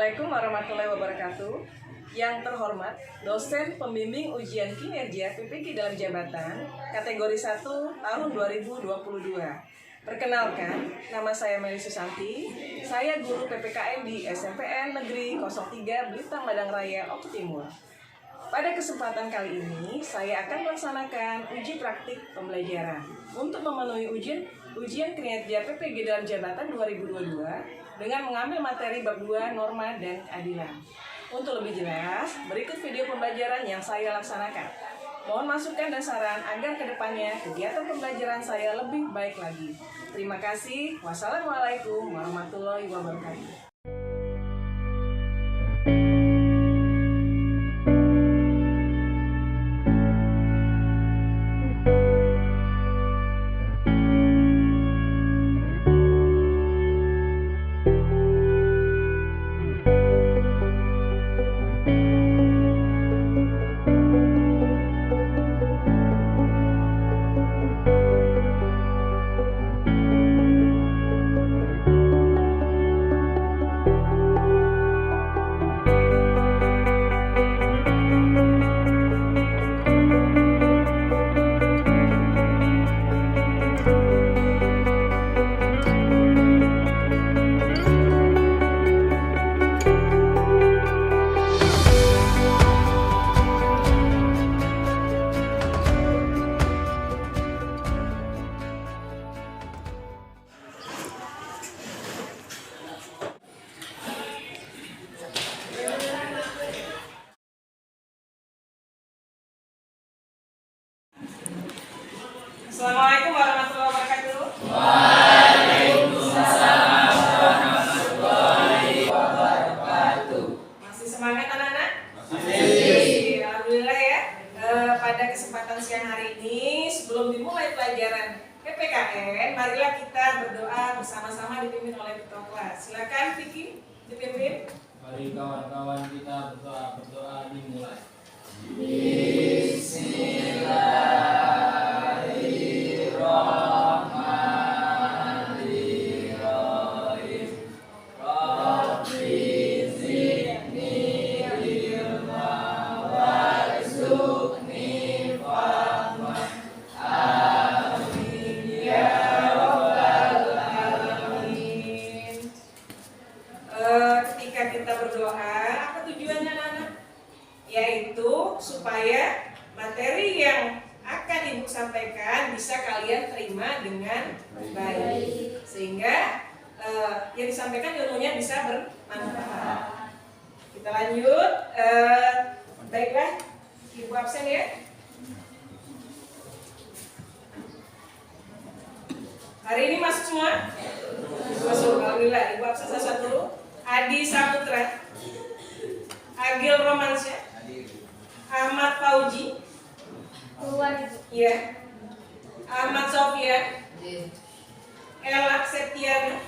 Assalamualaikum warahmatullahi wabarakatuh. Yang terhormat, dosen pembimbing ujian kinerja PPG dalam jabatan kategori 1 tahun 2022. Perkenalkan, nama saya Meli Susanti. Saya guru PPKN di SMPN Negeri 03 Blitar Madang Raya, Oku Timur. Pada kesempatan kali ini, saya akan melaksanakan uji praktik pembelajaran untuk memenuhi ujian kinerja PPG dalam jabatan 2022 dengan mengambil materi bab 2 norma dan keadilan. Untuk lebih jelas, berikut video pembelajaran yang saya laksanakan. Mohon masukan dan saran agar kedepannya kegiatan pembelajaran saya lebih baik lagi. Terima kasih. Wassalamualaikum warahmatullahi wabarakatuh. Assalamualaikum warahmatullahi wabarakatuh. Waalaikumsalam warahmatullahi wabarakatuh. Masih semangat anak-anak? Masih. Alhamdulillah ya. Pada kesempatan siang hari ini, sebelum dimulai pelajaran PPKN, marilah kita berdoa bersama-sama dipimpin oleh ketua kelas. Silakan Vicky dipimpin. Mari kawan-kawan kita berdoa dimulai. Ketika kita berdoa, apa tujuannya anak-anak? Yaitu supaya materi yang akan Ibu sampaikan bisa kalian terima dengan baik, sehingga yang disampaikan ilmunya bisa bermanfaat. Kita lanjut. Baiklah, Ibu absen ya. Hari ini masuk semua? Masuk, alhamdulillah. Ibu absen satu. Adi Saputra, Agil Romansyah, Ahmad Fauji, ya, Ahmad Sofia, Ella Septiana,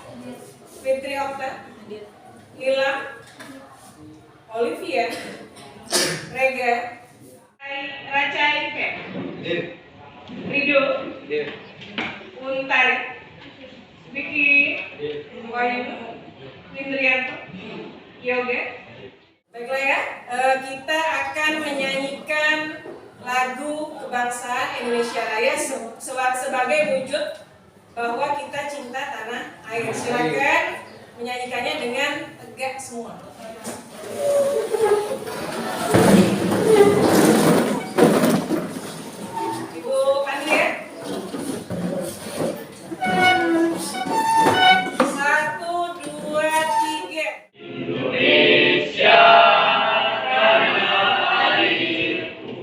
Fitri Okta, Ilham, Olivia, Rega, Raca Ike, Rido, Untari, Vicky, Wahyu, Indrianto, Yoga. Baiklah ya, kita akan menyanyikan lagu kebangsaan Indonesia Raya sebagai wujud bahwa kita cinta tanah air. Silakan menyanyikannya dengan tegak semua. Ibu Pandi ya. 1, 2, 3. Indonesia tanah airku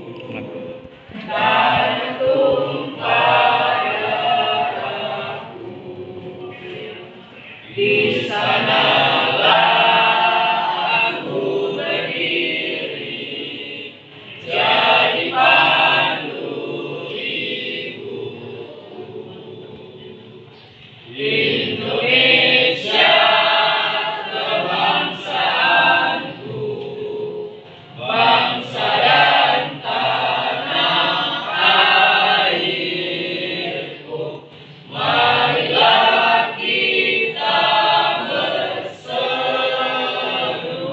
dan tumpah darahku, di sanalah aku berdiri jadi pandu ibuku. Indonesia kebangsaanku, bangsa dan tanah airku. Marilah kita berseru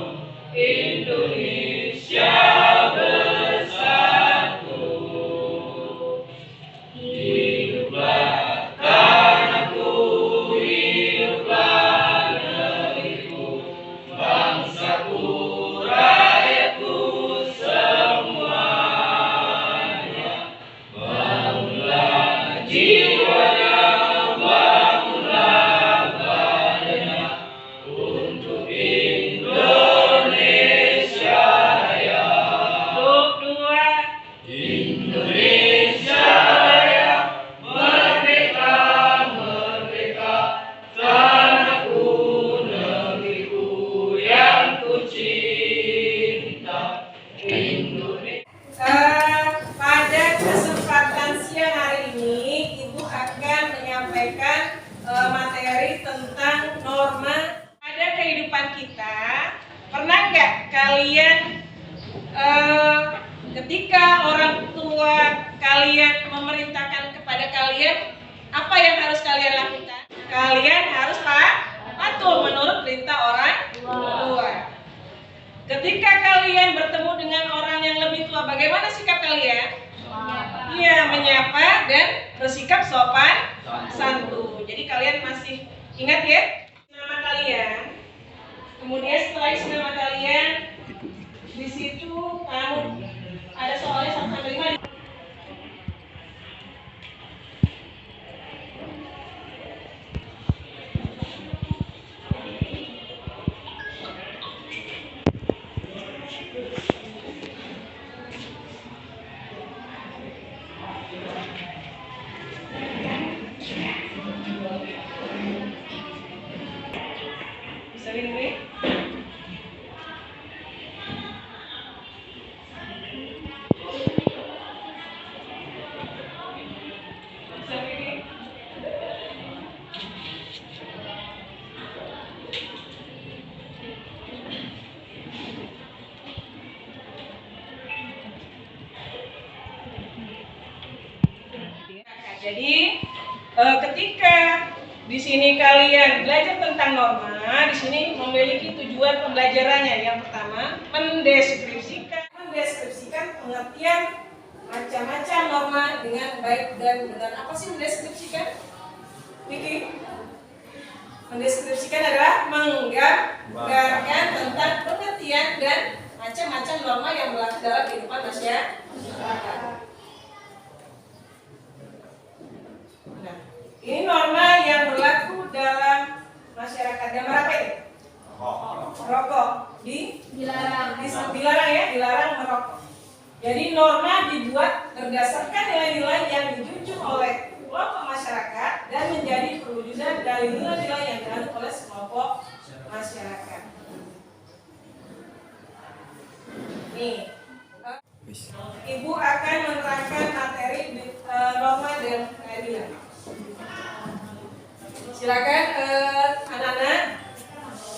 menyampaikan materi tentang norma. Ada kehidupan kita, pernah nggak kalian ketika orang tua kalian memerintahkan kepada kalian, apa yang harus kalian lakukan? Kalian harus patuh menurut perintah orang tua. Ketika kalian bertemu dengan orang yang lebih tua, bagaimana sikap kalian? Iya, menyapa dan bersikap sopan santun. Jadi kalian masih ingat ya nama kalian. Kemudian setelah isi nama kalian, di situ kamu ada soalnya 1 sampai 5. Bisa didengar? Jadi ketika di sini kalian belajar tentang norma, di sini memiliki tujuan pembelajarannya. Yang pertama, mendeskripsikan pengertian macam-macam norma dengan baik dan benar. Apa sih mendeskripsikan? Niki? Mendeskripsikan adalah menggambarkan tentang pengertian dan macam-macam norma yang berlaku dalam kehidupan masyarakat. Nah, ini norma yang berlaku dalam masyarakat. Gambar apa ini? Merokok. Dilarang ya, dilarang merokok. Jadi norma dibuat berdasarkan nilai-nilai yang dijunjung oleh kelompok masyarakat dan menjadi perwujudan dari nilai-nilai yang dianut oleh sekelompok masyarakat. Nih, Ibu akan menerangkan materi norma dan keadilan. Silakan anak-anak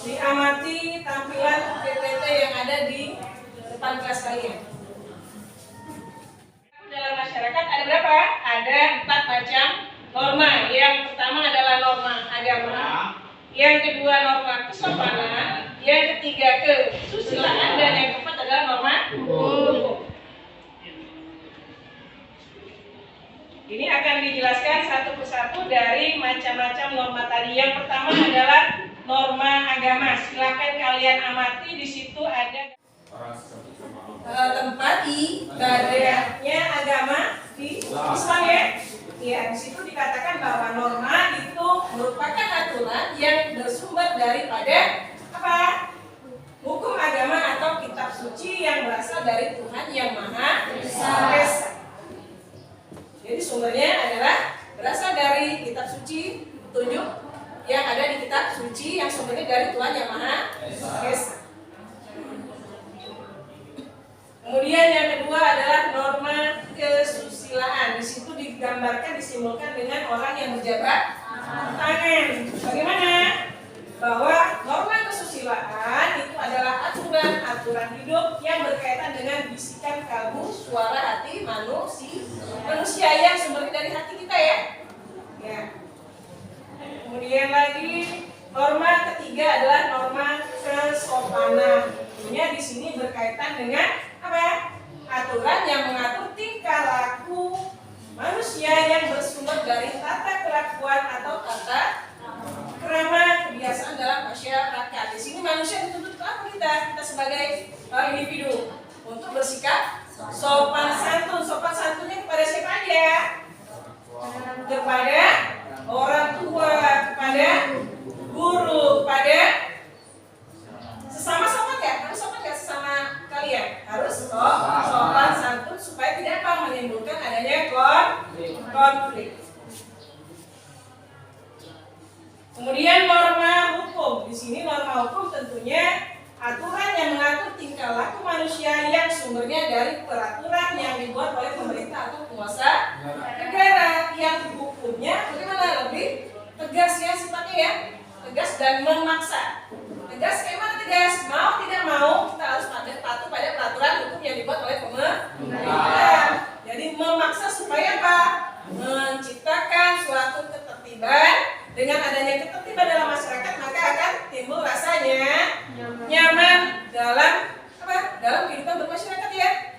diamati tampilan PPT yang ada di depan kelas kalian. Dalam masyarakat ada berapa? Ada 4 macam norma. Yang pertama adalah norma agama, yang kedua norma kesopanan, yang ketiga kesusilaan, dan yang keempat adalah norma hukum. Ini akan dijelaskan satu persatu dari macam-macam norma tadi. Yang pertama adalah norma agama. Silakan kalian amati, di situ ada tempat ibadahnya agama di Islam ya. Ya, di situ dikatakan bahwa norma itu merupakan aturan yang bersumber daripada apa? Hukum agama atau kitab suci yang berasal dari Tuhan yang Maha Esa. Jadi sumbernya adalah berasal dari kitab suci, petunjuk yang ada di kitab suci yang sumbernya dari Tuhan yang Maha Esa. Kemudian yang kedua adalah norma kesusilaan. Di situ digambarkan, disimbolkan dengan orang yang berjabat tangan. Bagaimana? Bahwa norma kesusilaan itu adalah aturan hidup yang berkaitan dengan bisikan kalbu, suara hati manusia yang sumbernya dari hati kita ya. Ya. Kemudian lagi norma ketiga adalah norma kesopanan. Tentunya di sini berkaitan dengan apa? Aturan yang mengatur tingkah laku manusia yang bersumber dari tata kelakuan atau tata krama kebiasaan dalam masyarakat. Di sini manusia dituntut apa kita sebagai individu untuk bersikap sopan santun. Sopan santunnya kepada siapa aja? Kepada orang tua, kepada guru, kepada sesama sopan nggak? Harus sopan nggak sesama kalian? Harus sopan santun supaya tidak menimbulkan adanya konflik. Kemudian norma hukum. Di sini norma hukum tentunya aturan yang mengatur tingkah laku manusia yang sumbernya dari peraturan yang dibuat oleh pemerintah atau penguasa negara, yang hukumnya bagaimana lebih tegas ya sifatnya ya, tegas dan memaksa. Tegas kayak mana tegas? Mau tidak mau kita harus patuh pada peraturan hukum yang dibuat oleh pemerintah. Jadi memaksa supaya apa? Menciptakan suatu ketertiban. Dengan adanya ketertiban dalam masyarakat maka akan timbul rasanya nyaman dalam apa? Dalam kehidupan bermasyarakat ya.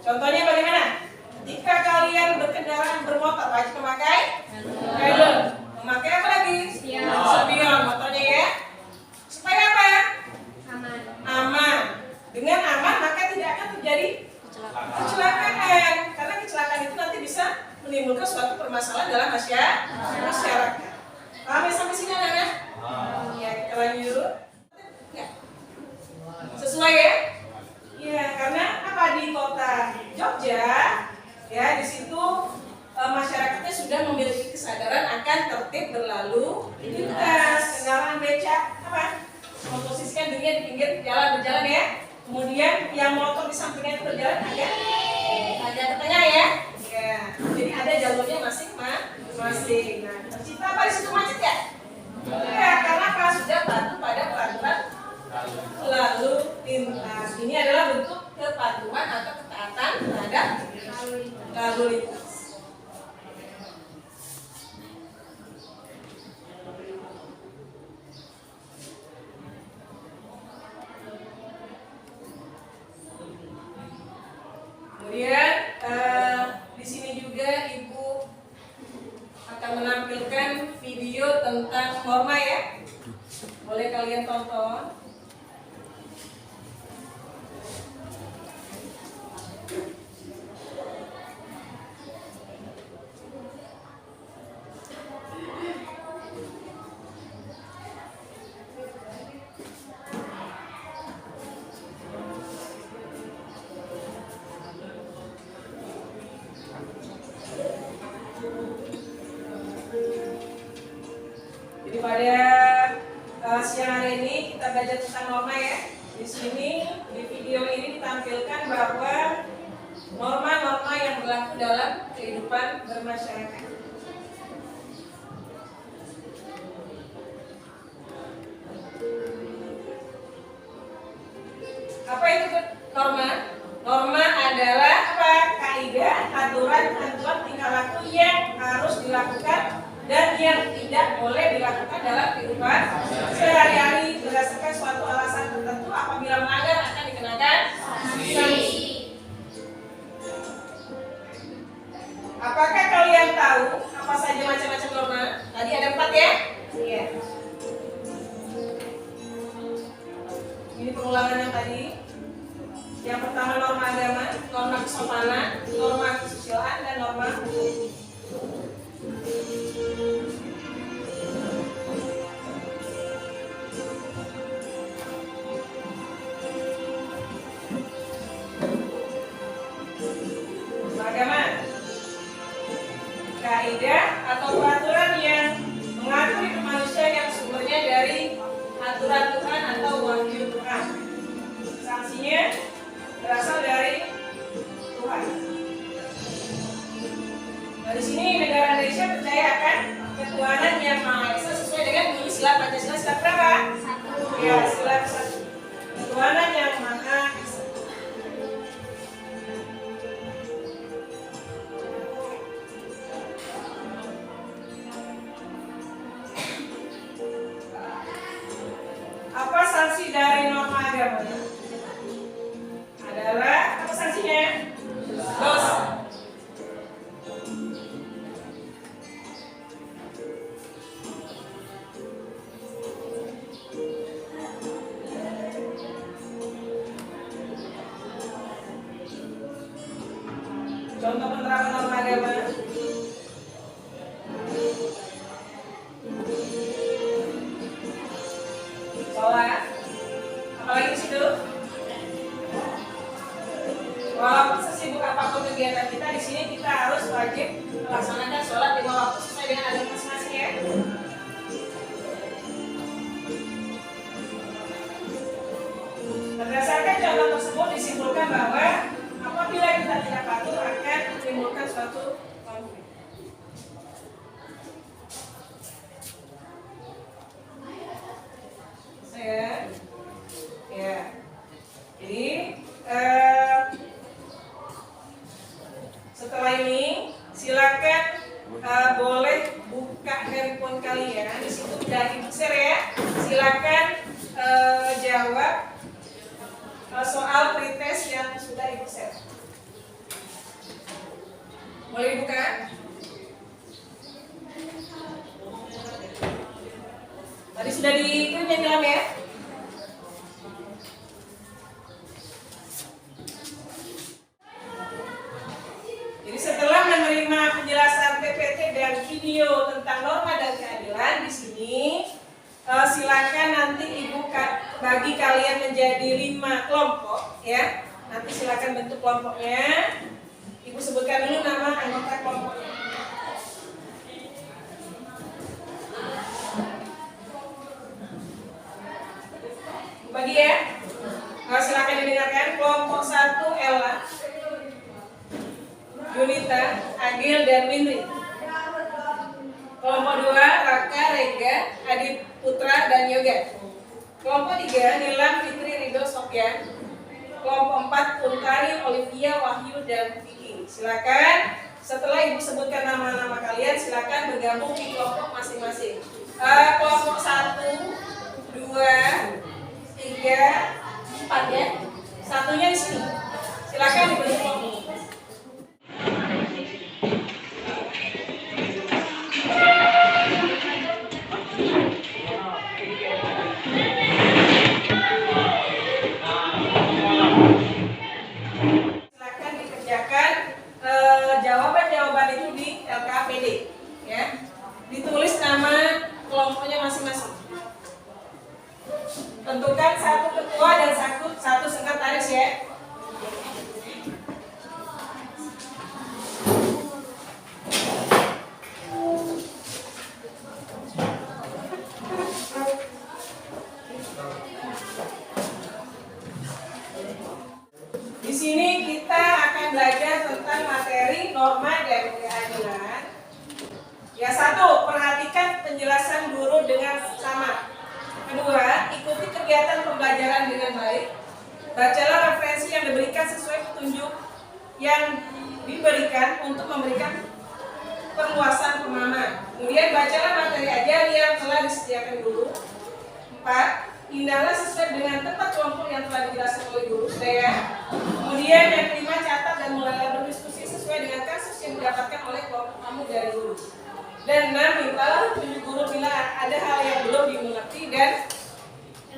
Contohnya bagaimana? Ketika kalian berkendaraan bermotor wajib memakai helm. Memakai apa lagi? Spion motornya ya. Supaya apa? Aman. Dengan aman maka tidak akan terjadi kecelakaan. Karena kecelakaan itu nanti bisa menimbulkan suatu permasalahan dalam masyarakat. Paham ya sampai sini anak-anak? Ya, kita lanjut. Ya. Sesuai ya? Ya, karena apa di kota Jogja ya di situ masyarakatnya sudah memiliki kesadaran akan tertib berlalu lintas. Kendaraan becak apa? Memposisikan dirinya di pinggir jalan berjalan ya. Kemudian yang motor di sampingnya itu berjalan ada tengah ya. Ya. Jadi ada jalurnya masing-masing. Nah, tercipta apa di situ macet ya? Ya, karena apa? Sudah patuh pada peraturan lalu lintas. Ini adalah bentuk kepatuhan atau ketaatan terhadap lalu lintas. Kemudian di sini juga Ibu akan menampilkan video tentang norma ya. Boleh kalian tonton. Jadi pada siang hari ini kita belajar tentang norma ya. Di sini di video ini ditampilkan bahwa norma-norma yang berlaku dalam kehidupan bermasyarakat. Apa itu norma? Norma adalah apa? Kaidah, aturan, ketentuan tingkah laku yang harus dilakukan dan yang tidak boleh dilakukan dalam kehidupan sehari-hari berdasarkan suatu alasan tertentu. Apabila melanggar akan dikenakan sanksi. Apakah kalian tahu apa saja macam-macam norma? Tadi ada 4 ya? Iya. Ini pengulangan yang tadi. Yang pertama norma agama, norma kesopanan, norma kesusilaan, dan norma hukum. Agama, kaidah atau peraturan yang mengatur hidup manusia yang sumbernya dari aturan Tuhan atau wahyu Tuhan. Sanksinya berasal dari Tuhan. Nah, di sini negara Indonesia percaya akan ketuhanan yang Maha Esa sesuai dengan bunyi sila Pancasila sila berapa? 1. Ya, sila 1. Ketuhanan yang Maha Esa. Apa sanksi dari norma agama? Adalah apa sanksinya? Dosa. Contoh penerapan norma agama. Sholat. Apalagi di situ? Walaupun sesibuk apapun kegiatan kita di sini, kita harus wajib melaksanakan sholat 5 waktu sesuai dengan agama masing-masing ya. Berdasarkan contoh tersebut disimpulkan bahwa apabila kita tidak patuh akan menimbulkan suatu konflik. handphone kalian. Di situ udah Ibu share ya. Silakan jawab soal pretest yang sudah Ibu share. Boleh dibuka? Tadi sudah dikirim yang dalam ya? Jadi setelah menerima penjelasan PPT dan video tentang norma dan keadilan di sini, silakan nanti Ibu bagi kalian menjadi 5 kelompok ya. Nanti silakan bentuk kelompoknya. Ibu sebutkan dulu nama anggota kelompoknya. Bagi ya. Silakan didengarkan. Kelompok 1 Ella, Junita, Agil, dan Winry. Kelompok 2 Raka, Rega, Adit Putra, dan Yoga. Kelompok 3 Nilam, Fitri, Ridho, Sofyan. Kelompok 4 Untari, Olivia, Wahyu, dan Vicky. Silakan setelah Ibu sebutkan nama-nama kalian, silakan bergabung di kelompok masing-masing. Kelompok 1, 2, 3, 4 ya. Satunya di sini. Silakan dibentuk kelompok. Silakan dikerjakan jawaban-jawaban itu di LKPD ya. Ditulis nama kelompoknya masing-masing. Tentukan 1 ketua dan 1 sekretaris ya. Di sini kita akan belajar tentang materi norma dan keadilan. Ya, 1, perhatikan penjelasan guru dengan sama. Kedua, ikuti kegiatan pembelajaran dengan baik. Bacalah referensi yang diberikan sesuai petunjuk yang diberikan untuk memberikan perluasan pemahaman. Kemudian bacalah materi ajar yang telah disediakan guru. 4, tindaklah sesuai dengan tempat kelompok yang telah dijelaskan oleh guru. Ya. Kemudian yang kelima, catat dan mulailah berdiskusi sesuai dengan kasus yang didapatkan oleh kelompok kamu dari guru. Dan 6, mintalah petunjuk guru bila ada hal yang belum dimengerti dan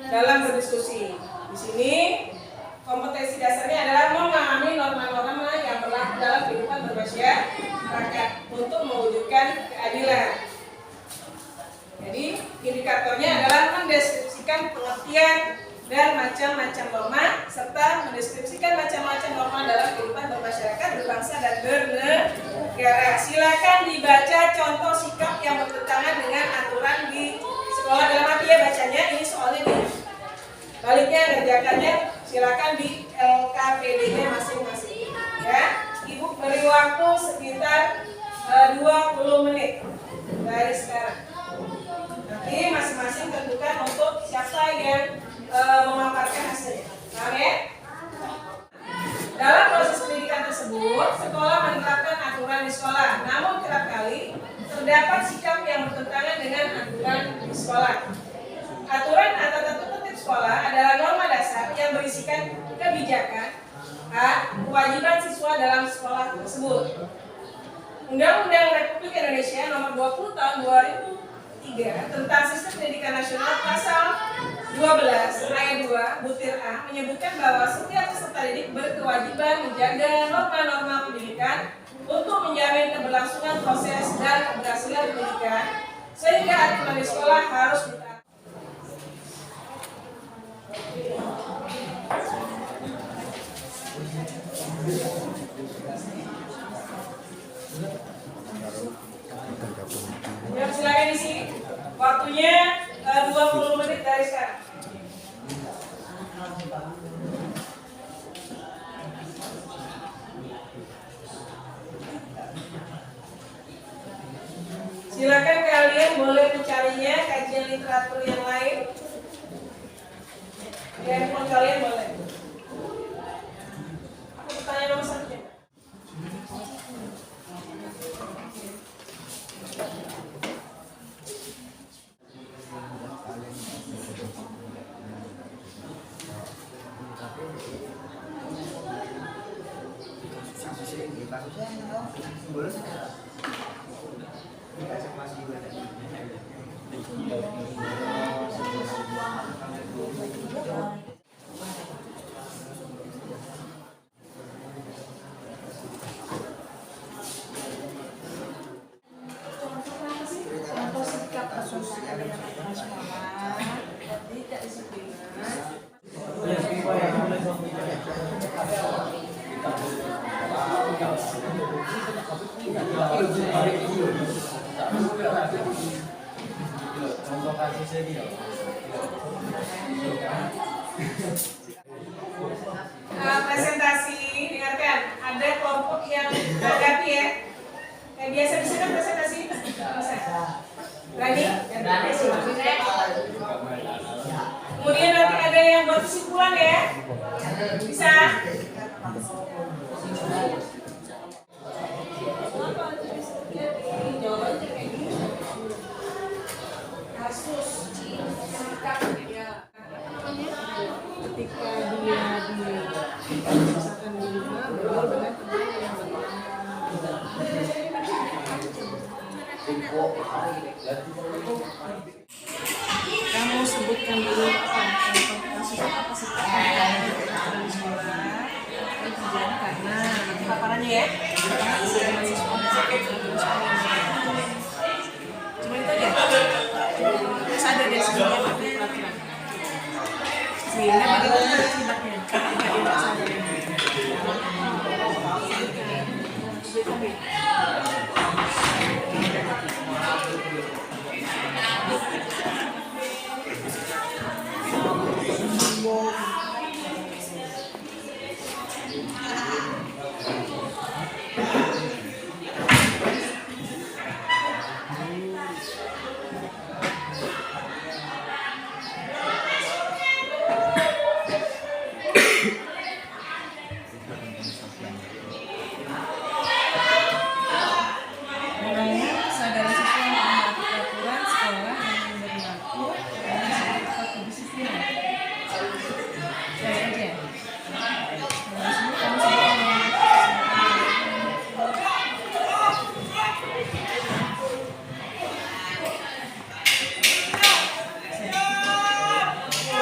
dalam berdiskusi. Di sini kompetensi dasarnya adalah memahami norma-norma yang berlaku dalam kehidupan bermasyarakat untuk mewujudkan keadilan. Jadi indikatornya adalah mendeskripsikan pengertian dan macam-macam norma serta mendeskripsikan macam-macam norma dalam kehidupan bermasyarakat, berbangsa, dan bernegara. Silakan dibaca contoh sikap yang bertentangan dengan aturan di sekolah. Dalam arti ya bacanya, ini soalnya nih. Baliknya ngerjakannya silakan di LKPD-nya masing-masing. Ya, Ibu beri waktu sekitar 20 menit dari sekarang. Nanti masing-masing tentukan untuk siapa yang memaparkan hasilnya. Paham ya? Dalam proses pendidikan tersebut, sekolah menerapkan aturan di sekolah. Namun kerap kali terdapat sikap yang bertentangan dengan aturan di sekolah. Aturan atau tertib sekolah adalah norma dasar yang berisikan kebijakan, hak, kewajiban siswa dalam sekolah tersebut. Undang-Undang Republik Indonesia Nomor 20 Tahun 2003 tentang Sistem Pendidikan Nasional Pasal 12 ayat 2 butir A menyebutkan bahwa setiap peserta didik berkewajiban menjaga norma-norma pendidikan untuk menjamin keberlangsungan proses dan keberhasilan pendidikan, sehingga aturan di sekolah harus ditaati. Ya, silakan isi. Waktunya 20 menit dari sekarang. Silakan kalian boleh mencarinya kajian literatur yang lain. Di handphone kalian boleh. Aku bertanya nomor 1. Contoh sikap kasus adanya kekerasan sekolah, tidak disiplinan. Contoh kasusnya dia. Presentasi, dengarkan, ada kelompok yang menghadapi ya. Yang biasa di sini presentasi. Berani? Kemudian nanti ada yang buat kesimpulan ya. Bisa? Kasus sikap ya. Ketika dia misalkan di rumah bergaul dengan teman yang kamu sebutkan dulu kasus apa sih di sekolah yang terjadi karena nanti paparannya ya cuma itu aja terus ada dia sebenarnya peraturan sehingga bagaimana tindakannya ketika dia tidak sadar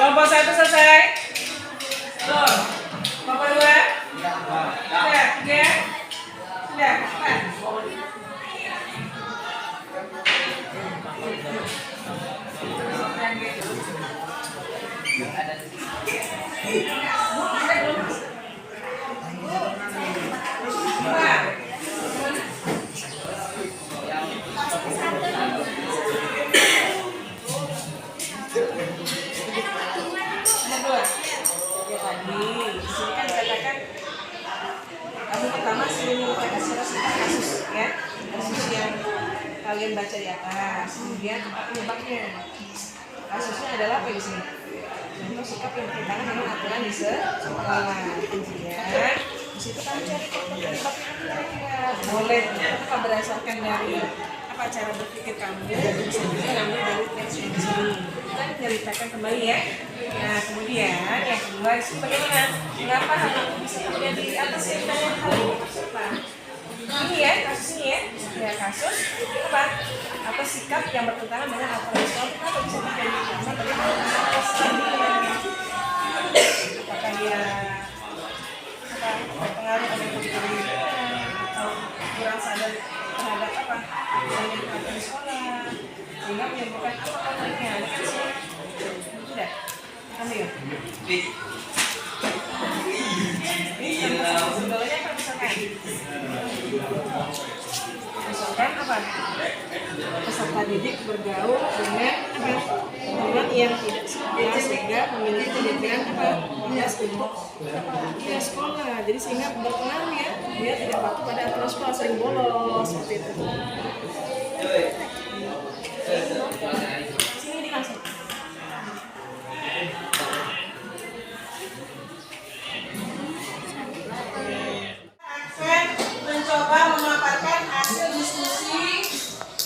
kelompok 1 selesai. Tuh. Kelompok 2. Sudah, 3. Sudah, 4. Pertama kasus ya, kasus yang kalian baca di atas, kemudian apa penyebabnya. Kasusnya adalah apa di sini? Contoh sikap yang bertentangan dengan aturan di sekolah. Kemudian di situ kamu cari penyebabnya kira-kira. Boleh apa berdasarkan dari apa cara berpikir kamu, bisa juga ngambil dari teks yang di sini. Kita ceritakan kembali ya. Nah kemudian yang kedua itu bagaimana? Mengapa hal itu bisa terjadi? Apa sih yang hal ini apa? Ini ya kasus ini ya kasus apa? Apa sikap yang bertentangan dengan aturan sekolah? Kenapa bisa terjadi? Karena bagaimana? Apakah dia berpengaruh pada pendidikan atau kurang sadar terhadap apa? Aturan sekolah sehingga menimbulkan apa konfliknya? Sudah, ambil. Sebelumnya kan misalkan apa? Peserta didik bergaul dengan orang yang tidak sekolah sehingga memiliki pendidikan untuk dia sekolah. Jadi sehingga berpengaruh ya, dia tidak patuh pada aturan sekolah, sering bolos seperti itu. Sini langsung. Mencoba memaparkan hasil diskusi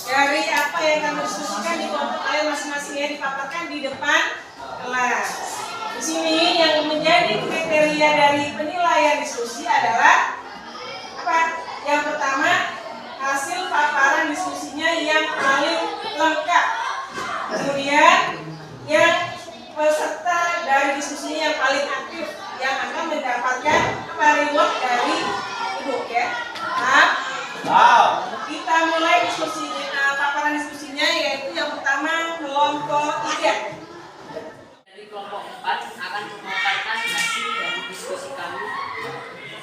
dari apa yang kami diskusikan di kelompok kalian masing-masing ya, dipaparkan di depan kelas. Di sini yang menjadi kriteria dari penilaian diskusi adalah apa? Yang pertama, hasil paparan diskusinya yang paling lengkap. Kemudian, yang peserta dari diskusinya yang paling aktif yang akan mendapatkan reward dari ibu ya. Kita mulai diskusinya, paparan diskusinya yaitu yang pertama kelompok 3. Dari kelompok 4 akan memaparkan hasil dari diskusi kami.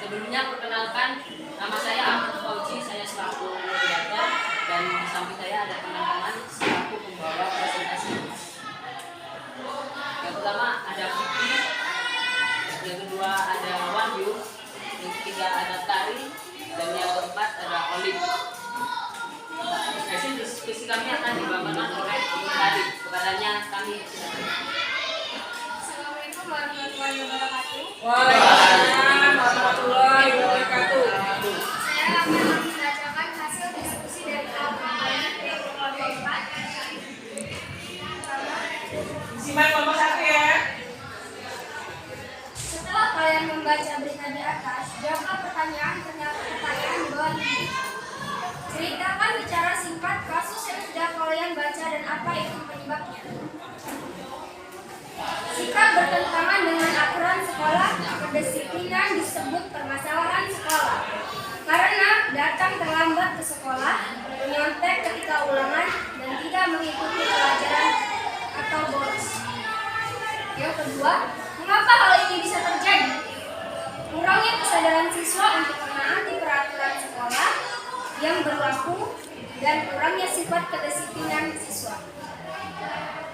Sebelumnya perkenalkan, nama saya Ahmad Fauzi, saya selaku moderator dan di samping saya ada teman-teman selaku pembawa presentasi. Yang pertama ada Fikri, yang kedua ada Wahyu, yang ketiga ada Tari, dan yang keempat ada Olim. Hasil diskusi kami akan dibawakan oleh Ibu Tari. Kepadanya kami silakan. Assalamualaikum warahmatullahi wabarakatuh. Waalaikumsalam warahmatullahi wabarakatuh. Saya akan membacakan hasil diskusi dari kelompok kami yaitu kelompok 4. Simak kelompok 1 ya. Setelah kalian membaca berita di atas, jawablah pertanyaan di bawah ini. Ceritakan secara singkat kasus yang sudah kalian baca dan apa itu penyebabnya. Sikap bertentangan dengan aturan sekolah, kedisiplinan disebut permasalahan sekolah. Karena datang terlambat ke sekolah, menyontek ketika ulangan, dan tidak mengikuti pelajaran atau bolos. Yang kedua, mengapa hal ini bisa terjadi? Kurangnya kesadaran siswa untuk menaati peraturan sekolah yang berlaku dan kurangnya sifat kedisiplinan siswa.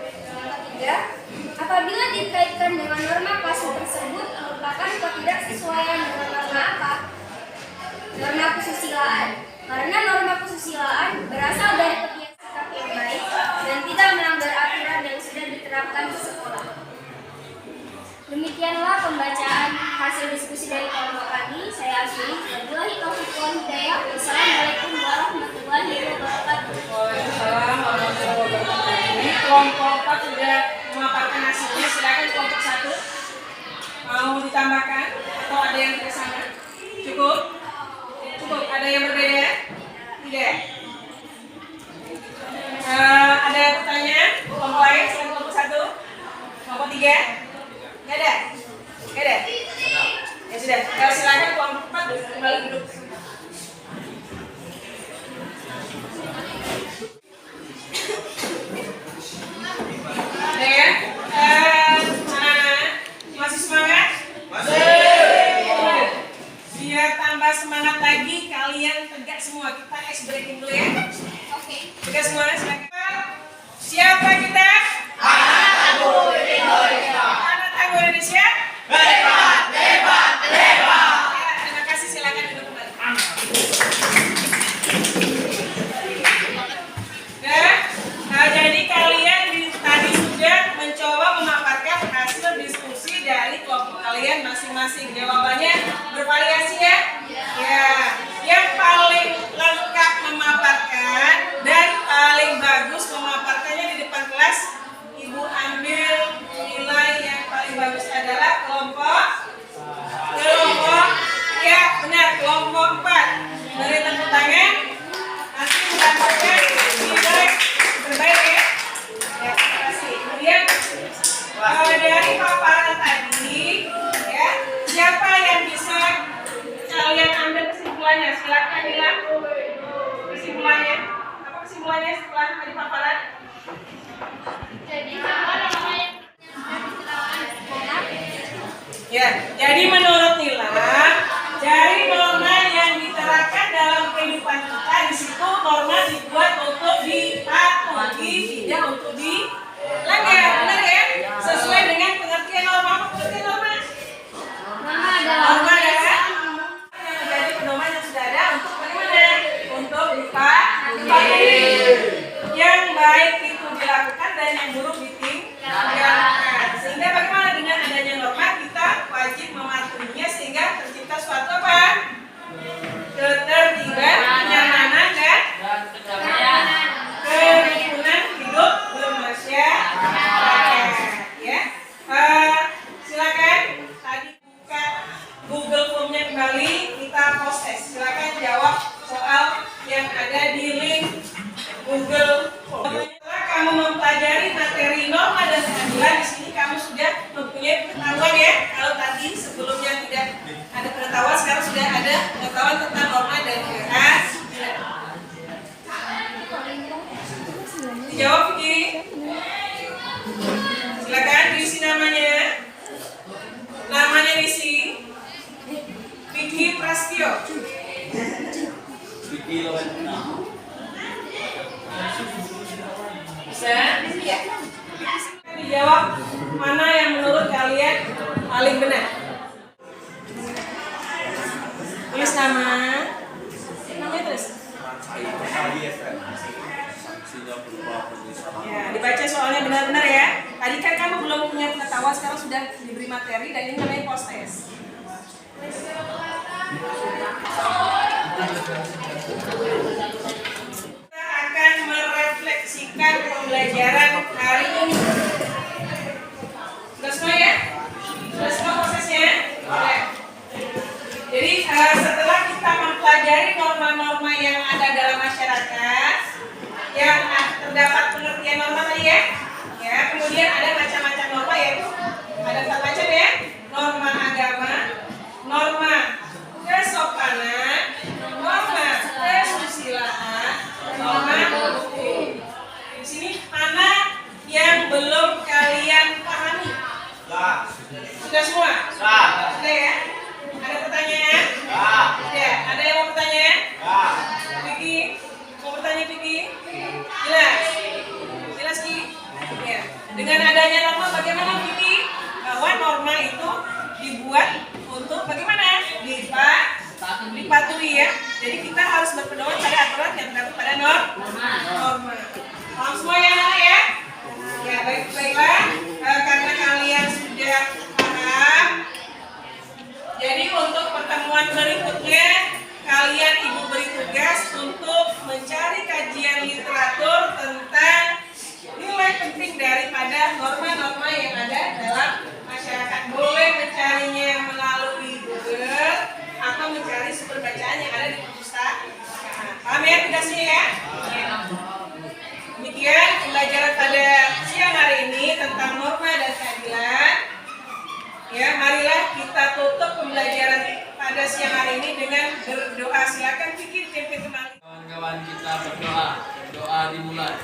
Yang ketiga, apabila dikaitkan dengan norma kasus tersebut merupakan ketidaksesuaian dengan norma apa? Norma kesusilaan. Karena norma kesusilaan berasal dari kebiasaan sikap yang baik dan tidak melanggar aturan yang sudah diterapkan di sekolah. Demikianlah pembacaan hasil diskusi dari kelompok kami. Saya Asli. Wabillahi taufiq wal hidayah. Wassalamualaikum warahmatullahi wabarakatuh. Waalaikumsalam warahmatullahi wabarakatuh. Ini kelompok 4 sudah memaparkan hasilnya. Silakan kelompok 1. Mau ditambahkan atau ada yang tidak sama? Cukup? Cukup. Ada yang berbeda? Tidak. Ada pertanyaan? Kelompok lain selain kelompok 1? Kelompok 3? Nggak ada? Nggak ada? Ya sudah. Silakan kelompok 4 kembali duduk. Ada ya? Masih semangat? Masih. Biar tambah semangat lagi, kalian tegak semua. Kita ice breaking dulu ya. Oke. Tegak semuanya, silakan. Siapa kita? Anak Tangguh Indonesia. Hebat. Ya, terima kasih, silakan duduk kembali. Jadi kalian tadi sudah mencoba memaparkan hasil diskusi dari kelompok kalian masing-masing. Jawabannya bervariasi ya? Ya. Yang paling lengkap memaparkan dan paling bagus memaparkannya di depan kelas, Ibu ambil nilai yang paling bagus adalah kelompok ya benar, kelompok 4. Beri tepuk tangan. Nanti mendapatkan nilai terbaik ya. Ya, terima kasih. Kemudian dari paparan tadi ya, siapa yang bisa kalian ambil kesimpulannya? Silakan bilang kesimpulannya. Apa kesimpulannya setelah tadi paparan? Jadi apa namanya yang sudah diterapkan di sekolah? Ya, jadi menurut Nila, dari norma yang diterapkan dalam kehidupan kita, di situ norma dibuat untuk dipatuhi, tidak untuk dilanggar, benar ya? Sesuai dengan pengertian norma. Apa pengertian norma? Norma adalah yang menjadi pedoman yang sudah ada untuk bagaimana? Untuk dipatuhi. Yang baik itu dilakukan dan yang buruk ditinggalkan. Sehingga bagaimana dengan adanya norma, kita wajib mematuhinya sehingga tercipta suatu apa? Ketertiban, kenyamanan dan kerukunan hidup bermasyarakat. Ya, silakan tadi buka Google Form-nya kembali, kita proses. Silakan jawab mempelajari materi norma dan keadilan, di sini kamu sudah mempunyai pengetahuan ya. Kalau tadi sebelumnya tidak ada pengetahuan, sekarang sudah ada pengetahuan tentang norma dan keadilan. Dijawab Vicky. Silakan diisi namanya. Namanya diisi. Vicky Prastio. Bisa? Ya. Dijawab mana yang menurut kalian paling benar. Tulis nama. Namanya tulis. Ya, dibaca soalnya benar-benar ya. Tadi kan kamu belum punya pengetahuan, sekarang sudah diberi materi dan ini namanya post test. Kita akan merefleksikan pembelajaran hari ini. Sudah semua ya? Sudah semua prosesnya? Oke. Jadi setelah kita mempelajari norma-norma yang ada dalam masyarakat, yang terdapat pengertian norma tadi ya, kemudian ada macam-macam norma, yaitu ada 4 macam ya: norma agama, norma kesopanan, norma kesusilaan, norma hukum. Di sini mana yang belum kalian pahami? Sudah semua? Sudah ya? Ada pertanyaan? Tidak. Ada yang mau bertanya? Vicky, mau bertanya Vicky? Jelas? Jelas Ki? Ya. Dengan adanya norma bagaimana Vicky? Bahwa norma itu dibuat untuk bagaimana? Dipatuhi ya. Jadi kita harus berpedoman pada aturan yang terdapat pada norma. Paham semua ya anak ya? Ya baiklah. Karena kalian sudah paham, jadi untuk pertemuan berikutnya kalian ibu beri tugas untuk mencari kajian literatur tentang nilai penting daripada norma-norma yang ada dalam masyarakat. Boleh mencarinya melalui Google atau mencari sumber bacaan yang ada di perpustakaan. Paham ya tugasnya ya? Demikian pembelajaran pada siang hari ini tentang norma dan keadilan. Ya, marilah kita tutup pembelajaran pada siang hari ini dengan berdoa. Silakan Vicky pimpin kembali. Kawan-kawan kita berdoa. Doa dimulai.